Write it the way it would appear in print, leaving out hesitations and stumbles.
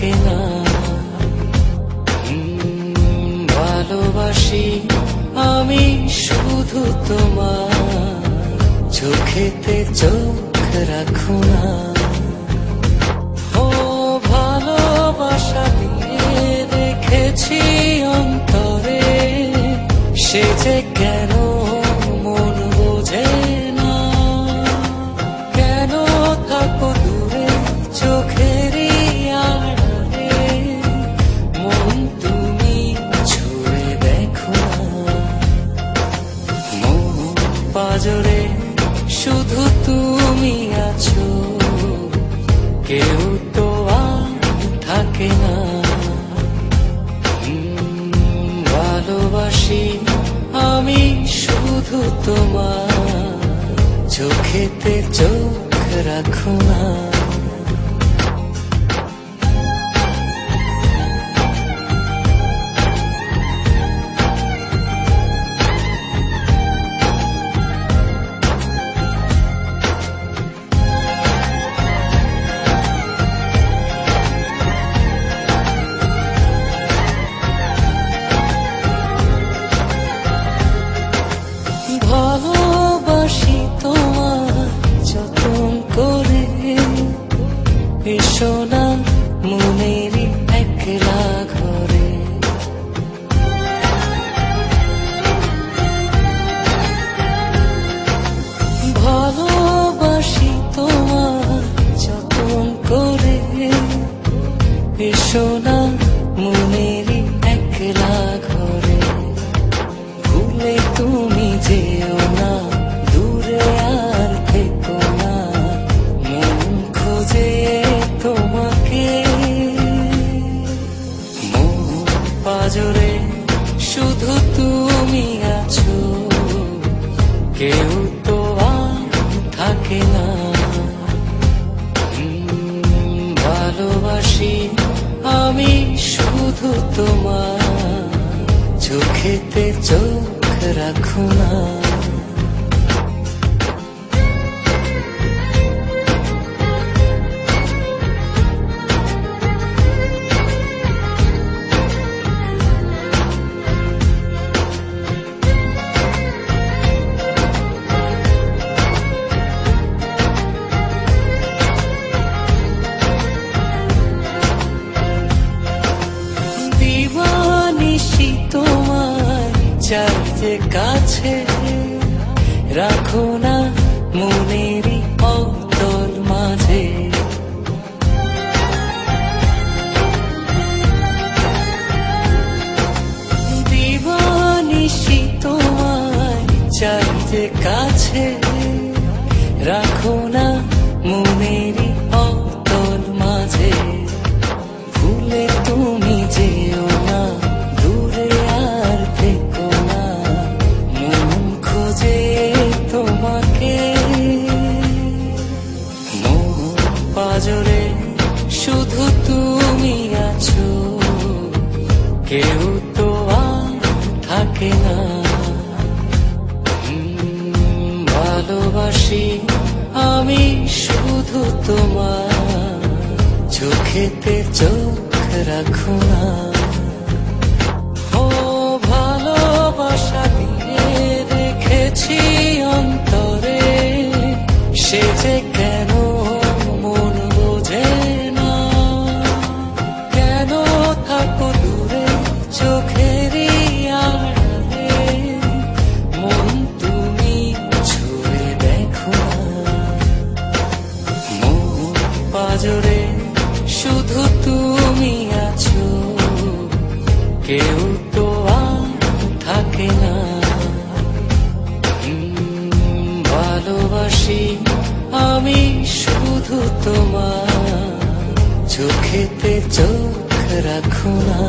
থাকে না। ভালোবাসি আমি শুধু তোমার, চোখেতে চোখ রাখো না। ও ভালোবাসা দিয়ে রেখেছি অন্তরে, সে যে কেন মন বোঝে না। কেন থাকো দূরে চোখেরই আড়ালে, মন তুমি ছুঁয়ে দেখো না। মন পাজরে শুধু তুমি আছো, কেউ তো আর থাকে না। ভালোবাসি আমি শুধু তোমার, চোখেতে চোখ রাখো না। ভালোবাসি তোমার যতন করে, এসো না মনেরই একলা ঘরে। ভালোবাসি তোমার যতন করে, এসো না মনেরই একলা ঘরে। ভুলে তুমি যেও না, দূরে আর থেকো না, মন খোঁজে তোমাকে। মন পাজরে শুধু তুমি আছো, কেউ তো আর থাকে না। ভালোবাসি আমি শুধু তোমার, চোখেতে চোখ রাখো না। দিবানিশি তোমায় চাই যে কাছে, রাখো না মনেরই অতল মাঝে। দিবানিশি তোমায় চাই যে কাছে, রাখো না মনেরই অতল মাঝে। ভুলে তুমি যেও না, দূরে আর থেকো না, মন খোঁজে তোমাকে। মন পাজরে শুধু তুমি আছো, কেউ তো আর থাকে না। ভালোবাসি আমি শুধু তোমার, চোখেতে চোখ রাখো না। ও ভালোবাসা দিয়ে রেখেছি অন্তরে, সে যে কেন মন বোঝে না। কেন থাকো দূরে চোখেরই আড়ালে, মন তুমি ছুঁয়ে দেখো না। মন পাজরে শুধু তুমি আছো, কেউ তো আর থাকে না। ভালোবাসি আমি শুধু তোমার, চোখেতে চোখ রাখো না।